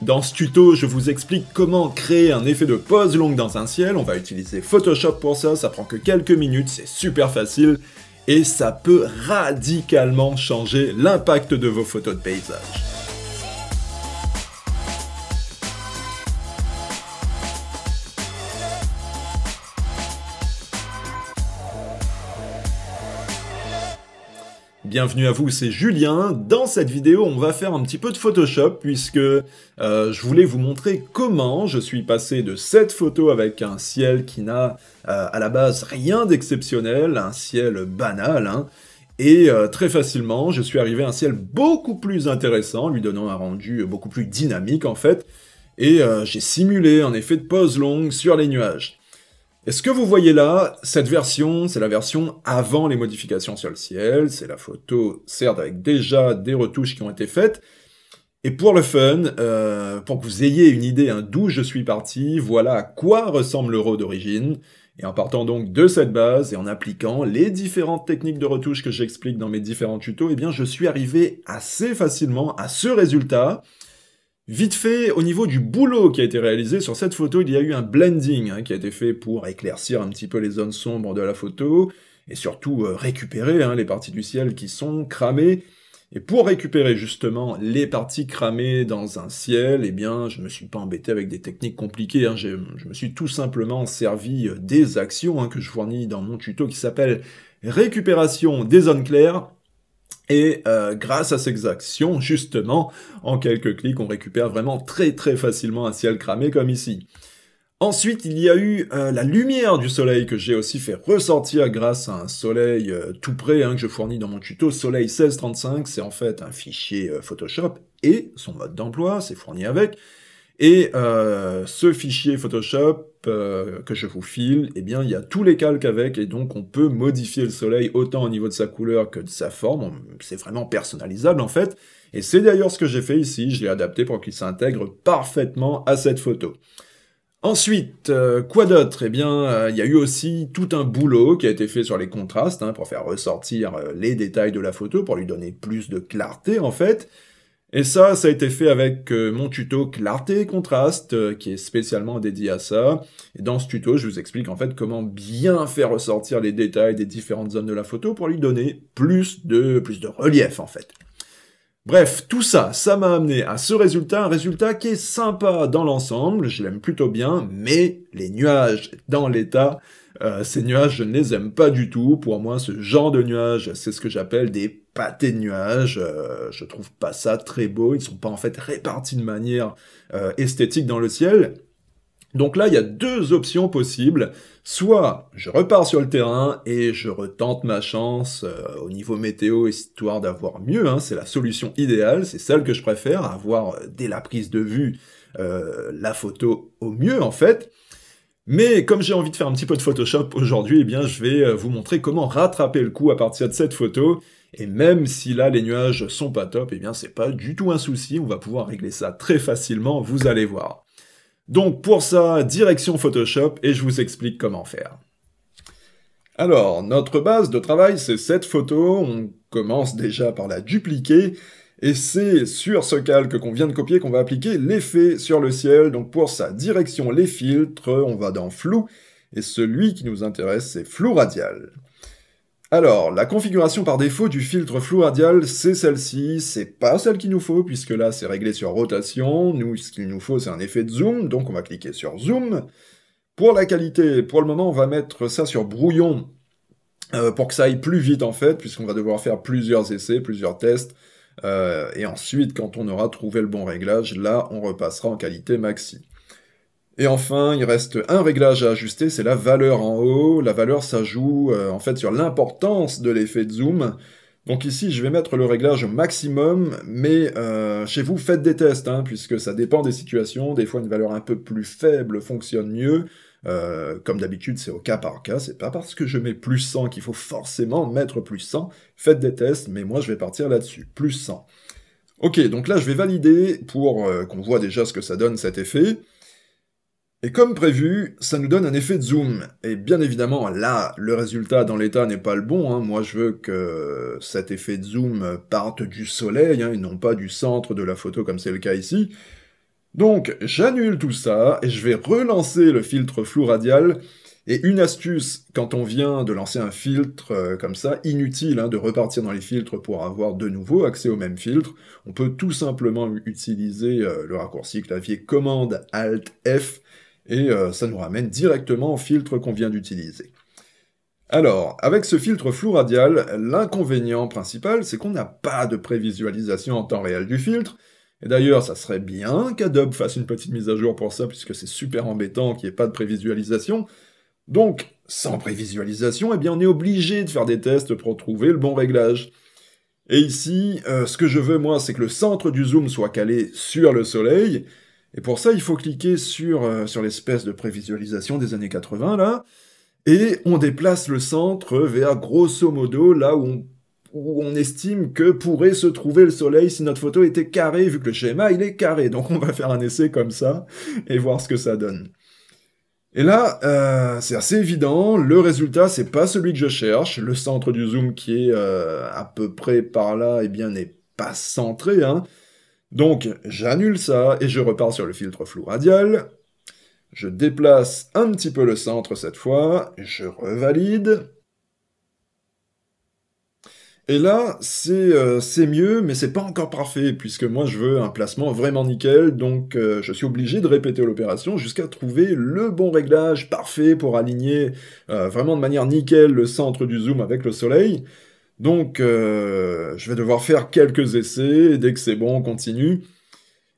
Dans ce tuto, je vous explique comment créer un effet de pause longue dans un ciel. On va utiliser Photoshop pour ça prend que quelques minutes, c'est super facile et ça peut radicalement changer l'impact de vos photos de paysage. Bienvenue à vous, c'est Julien. Dans cette vidéo, on va faire un petit peu de Photoshop puisque je voulais vous montrer comment je suis passé de cette photo avec un ciel qui n'a à la base rien d'exceptionnel, un ciel banal, hein, et très facilement, je suis arrivé à un ciel beaucoup plus intéressant, lui donnant un rendu beaucoup plus dynamique en fait, et j'ai simulé un effet de pause longue sur les nuages. Et ce que vous voyez là, cette version, c'est la version avant les modifications sur le ciel, c'est la photo, certes, avec déjà des retouches qui ont été faites, et pour le fun, pour que vous ayez une idée d'où je suis parti, voilà à quoi ressemble le RAW d'origine, et en partant donc de cette base, et en appliquant les différentes techniques de retouche que j'explique dans mes différents tutos, eh bien je suis arrivé assez facilement à ce résultat. Vite fait, au niveau du boulot qui a été réalisé sur cette photo, il y a eu un blending qui a été fait pour éclaircir un petit peu les zones sombres de la photo, et surtout récupérer les parties du ciel qui sont cramées. Et pour récupérer justement les parties cramées dans un ciel, eh bien je me suis pas embêté avec des techniques compliquées, je me suis tout simplement servi des actions que je fournis dans mon tuto qui s'appelle « Récupération des zones claires ». Et grâce à ces actions, justement, en quelques clics, on récupère vraiment très facilement un ciel cramé comme ici. Ensuite, il y a eu la lumière du soleil que j'ai aussi fait ressortir grâce à un soleil tout près que je fournis dans mon tuto. Soleil 1635, c'est en fait un fichier Photoshop et son mode d'emploi, c'est fourni avec. Et ce fichier Photoshop que je vous file, eh bien il y a tous les calques avec, et donc on peut modifier le soleil autant au niveau de sa couleur que de sa forme, c'est vraiment personnalisable en fait, et c'est d'ailleurs ce que j'ai fait ici, je l'ai adapté pour qu'il s'intègre parfaitement à cette photo. Ensuite, quoi d'autre? Eh bien, il y a eu aussi tout un boulot qui a été fait sur les contrastes, pour faire ressortir les détails de la photo, pour lui donner plus de clarté en fait. Et ça a été fait avec mon tuto clarté et contraste, qui est spécialement dédié à ça. Et dans ce tuto, je vous explique en fait comment bien faire ressortir les détails des différentes zones de la photo pour lui donner plus de relief en fait. Bref, tout ça, ça m'a amené à ce résultat, un résultat qui est sympa dans l'ensemble, je l'aime plutôt bien, mais les nuages dans l'état, ces nuages, je ne les aime pas du tout. Pour moi, ce genre de nuages, c'est ce que j'appelle des pâtés de nuages. Je trouve pas ça très beau, ils sont pas en fait répartis de manière esthétique dans le ciel. Donc là, il y a deux options possibles. Soit je repars sur le terrain et je retente ma chance au niveau météo, histoire d'avoir mieux, c'est la solution idéale, c'est celle que je préfère, avoir dès la prise de vue la photo au mieux en fait. Mais comme j'ai envie de faire un petit peu de Photoshop aujourd'hui, eh bien je vais vous montrer comment rattraper le coup à partir de cette photo. Et même si là les nuages sont pas top, eh bien c'est pas du tout un souci, on va pouvoir régler ça très facilement, vous allez voir. Donc pour ça, direction Photoshop, et je vous explique comment faire. Alors, notre base de travail, c'est cette photo, on commence déjà par la dupliquer, et c'est sur ce calque qu'on vient de copier qu'on va appliquer l'effet sur le ciel. Donc pour ça, direction les filtres, on va dans flou, et celui qui nous intéresse, c'est flou radial. Alors, la configuration par défaut du filtre flou radial, c'est celle-ci, c'est pas celle qu'il nous faut, puisque là c'est réglé sur rotation, nous ce qu'il nous faut c'est un effet de zoom, donc on va cliquer sur zoom. Pour la qualité, pour le moment on va mettre ça sur brouillon, pour que ça aille plus vite en fait, puisqu'on va devoir faire plusieurs essais, plusieurs tests, et ensuite quand on aura trouvé le bon réglage, là on repassera en qualité maxi. Et enfin, il reste un réglage à ajuster, c'est la valeur en haut. La valeur, ça joue en fait sur l'importance de l'effet de zoom. Donc ici, je vais mettre le réglage au maximum, mais chez vous, faites des tests, puisque ça dépend des situations. Des fois, une valeur un peu plus faible fonctionne mieux. Comme d'habitude, c'est au cas par cas. C'est pas parce que je mets plus 100 qu'il faut forcément mettre plus 100. Faites des tests, mais moi, je vais partir là-dessus. Plus 100. Ok, donc là, je vais valider pour qu'on voit déjà ce que ça donne, cet effet. Et comme prévu, ça nous donne un effet de zoom. Et bien évidemment, là, le résultat dans l'état n'est pas le bon. Moi, je veux que cet effet de zoom parte du soleil, et non pas du centre de la photo comme c'est le cas ici. Donc, j'annule tout ça, et je vais relancer le filtre flou radial. Et une astuce, quand on vient de lancer un filtre comme ça, inutile de repartir dans les filtres pour avoir de nouveau accès au même filtre, on peut tout simplement utiliser le raccourci clavier commande Alt F, et ça nous ramène directement au filtre qu'on vient d'utiliser. Alors, avec ce filtre flou radial, l'inconvénient principal, c'est qu'on n'a pas de prévisualisation en temps réel du filtre, et d'ailleurs, ça serait bien qu'Adobe fasse une petite mise à jour pour ça, puisque c'est super embêtant qu'il n'y ait pas de prévisualisation. Donc, sans prévisualisation, eh bien, on est obligé de faire des tests pour trouver le bon réglage. Et ici, ce que je veux, moi, c'est que le centre du zoom soit calé sur le soleil, et pour ça, il faut cliquer sur l'espèce de prévisualisation des années 80, là, et on déplace le centre vers, grosso modo, là où on estime que pourrait se trouver le soleil si notre photo était carrée, vu que le schéma, il est carré. Donc on va faire un essai comme ça, et voir ce que ça donne. Et là, c'est assez évident, le résultat, c'est pas celui que je cherche. Le centre du zoom qui est à peu près par là, eh bien, n'est pas centré, hein. Donc, j'annule ça, et je repars sur le filtre flou radial. Je déplace un petit peu le centre cette fois, je revalide. Et là, c'est mieux, mais c'est pas encore parfait, puisque moi je veux un placement vraiment nickel, donc je suis obligé de répéter l'opération jusqu'à trouver le bon réglage parfait pour aligner vraiment de manière nickel le centre du zoom avec le soleil. Donc je vais devoir faire quelques essais, et dès que c'est bon, on continue.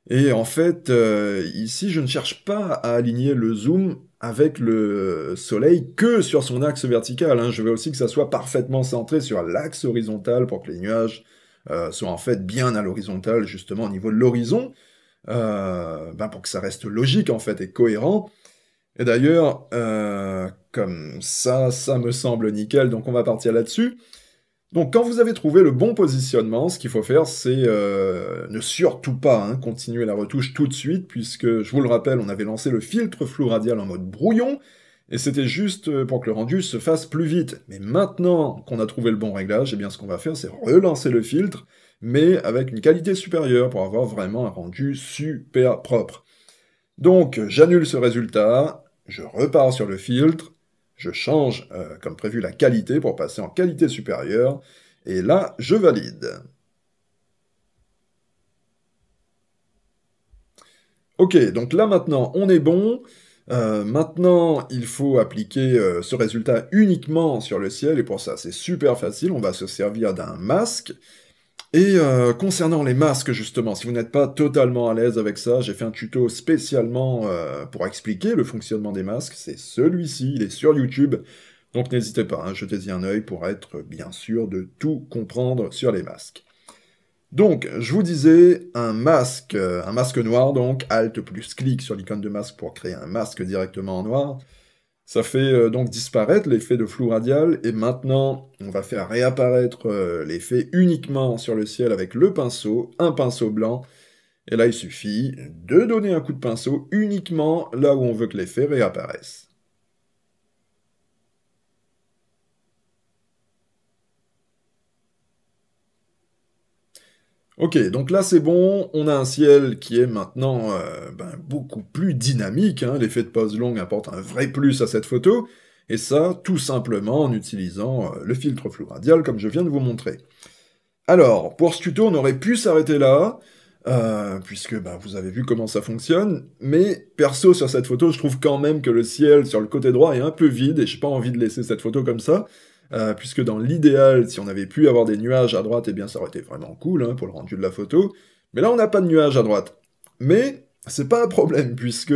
Et en fait, ici, je ne cherche pas à aligner le zoom avec le soleil que sur son axe vertical, hein. Je veux aussi que ça soit parfaitement centré sur l'axe horizontal pour que les nuages soient en fait bien à l'horizontale, justement au niveau de l'horizon, pour que ça reste logique en fait et cohérent. Et d'ailleurs, comme ça me semble nickel, donc on va partir là-dessus. Donc quand vous avez trouvé le bon positionnement, ce qu'il faut faire, c'est ne surtout pas continuer la retouche tout de suite, puisque, je vous le rappelle, on avait lancé le filtre flou radial en mode brouillon, et c'était juste pour que le rendu se fasse plus vite. Mais maintenant qu'on a trouvé le bon réglage, eh bien ce qu'on va faire, c'est relancer le filtre, mais avec une qualité supérieure, pour avoir vraiment un rendu super propre. Donc j'annule ce résultat, je repars sur le filtre, je change, comme prévu, la qualité pour passer en qualité supérieure, et là, je valide. Ok, donc là maintenant, on est bon. Maintenant, il faut appliquer ce résultat uniquement sur le ciel, et pour ça, c'est super facile, on va se servir d'un masque. Et concernant les masques, justement, si vous n'êtes pas totalement à l'aise avec ça, j'ai fait un tuto spécialement pour expliquer le fonctionnement des masques, c'est celui-ci, il est sur YouTube, donc n'hésitez pas, jetez-y un œil pour être bien sûr de tout comprendre sur les masques. Donc, je vous disais, un masque noir, donc, Alt plus clic sur l'icône de masque pour créer un masque directement en noir. Ça fait donc disparaître l'effet de flou radial, et maintenant, on va faire réapparaître l'effet uniquement sur le ciel avec le pinceau, un pinceau blanc, et là il suffit de donner un coup de pinceau uniquement là où on veut que l'effet réapparaisse. Ok, donc là c'est bon, on a un ciel qui est maintenant beaucoup plus dynamique, l'effet de pause longue apporte un vrai plus à cette photo, et ça tout simplement en utilisant le filtre flou radial comme je viens de vous montrer. Alors, pour ce tuto, on aurait pu s'arrêter là, puisque vous avez vu comment ça fonctionne, mais perso sur cette photo, je trouve quand même que le ciel sur le côté droit est un peu vide, et j'ai pas envie de laisser cette photo comme ça, puisque dans l'idéal, si on avait pu avoir des nuages à droite, eh bien ça aurait été vraiment cool pour le rendu de la photo, mais là on n'a pas de nuages à droite. Mais c'est pas un problème, puisque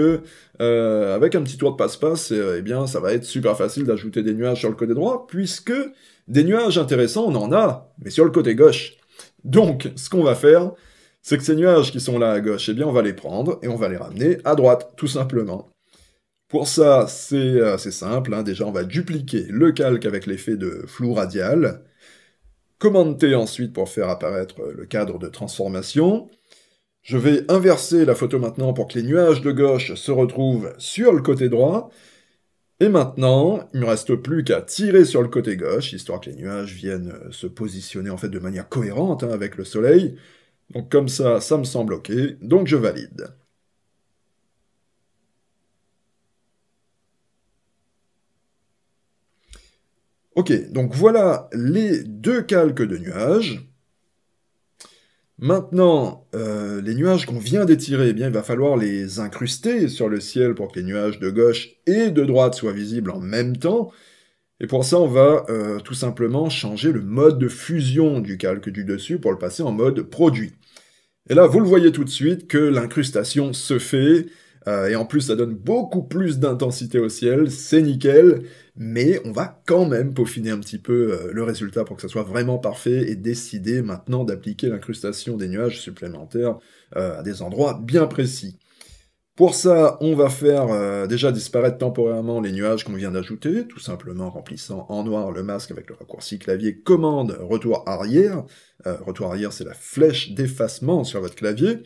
avec un petit tour de passe-passe, eh bien ça va être super facile d'ajouter des nuages sur le côté droit, puisque des nuages intéressants, on en a, mais sur le côté gauche. Donc, ce qu'on va faire, c'est que ces nuages qui sont là à gauche, eh bien on va les prendre, et on va les ramener à droite, tout simplement. Pour ça, c'est assez simple, déjà on va dupliquer le calque avec l'effet de flou radial, Commande T ensuite pour faire apparaître le cadre de transformation. Je vais inverser la photo maintenant pour que les nuages de gauche se retrouvent sur le côté droit. Et maintenant, il ne me reste plus qu'à tirer sur le côté gauche, histoire que les nuages viennent se positionner en fait de manière cohérente avec le soleil. Donc comme ça me semble ok, donc je valide. Ok, donc voilà les deux calques de nuages. Maintenant, les nuages qu'on vient d'étirer, eh bien, il va falloir les incruster sur le ciel pour que les nuages de gauche et de droite soient visibles en même temps. Et pour ça, on va tout simplement changer le mode de fusion du calque du dessus pour le passer en mode produit. Et là, vous le voyez tout de suite que l'incrustation se fait, et en plus, ça donne beaucoup plus d'intensité au ciel, c'est nickel, mais on va quand même peaufiner un petit peu le résultat pour que ça soit vraiment parfait, et décider maintenant d'appliquer l'incrustation des nuages supplémentaires à des endroits bien précis. Pour ça, on va faire déjà disparaître temporairement les nuages qu'on vient d'ajouter, tout simplement en remplissant en noir le masque avec le raccourci clavier commande retour arrière. Retour arrière, c'est la flèche d'effacement sur votre clavier.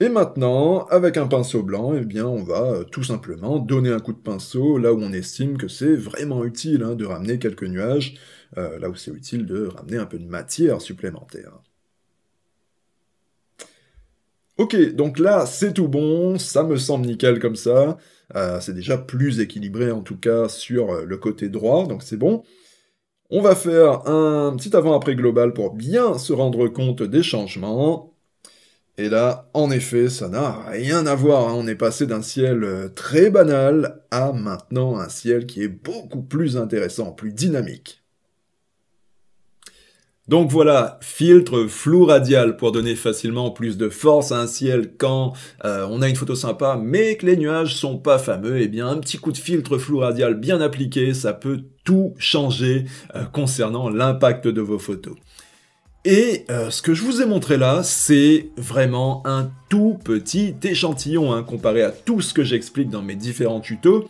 Et maintenant, avec un pinceau blanc, eh bien, on va tout simplement donner un coup de pinceau là où on estime que c'est vraiment utile de ramener quelques nuages, là où c'est utile de ramener un peu de matière supplémentaire. Ok, donc là, c'est tout bon, ça me semble nickel comme ça. C'est déjà plus équilibré, en tout cas, sur le côté droit, donc c'est bon. On va faire un petit avant-après global pour bien se rendre compte des changements. Et là, en effet, ça n'a rien à voir, on est passé d'un ciel très banal à maintenant un ciel qui est beaucoup plus intéressant, plus dynamique. Donc voilà, filtre flou radial pour donner facilement plus de force à un ciel quand on a une photo sympa, mais que les nuages sont pas fameux, et bien un petit coup de filtre flou radial bien appliqué, ça peut tout changer concernant l'impact de vos photos. Et ce que je vous ai montré là, c'est vraiment un tout petit échantillon comparé à tout ce que j'explique dans mes différents tutos.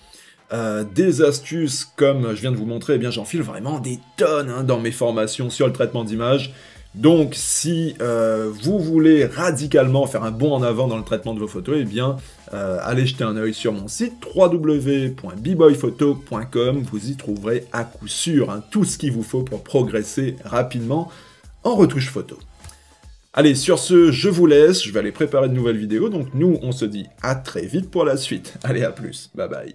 Des astuces comme je viens de vous montrer, eh bien j'en file vraiment des tonnes dans mes formations sur le traitement d'image. Donc si vous voulez radicalement faire un bond en avant dans le traitement de vos photos, eh bien allez jeter un œil sur mon site www.bboyphoto.com, vous y trouverez à coup sûr tout ce qu'il vous faut pour progresser rapidement en retouche photo. Allez, sur ce, je vous laisse, je vais aller préparer de nouvelles vidéos, donc nous on se dit à très vite pour la suite. Allez, à plus, bye bye.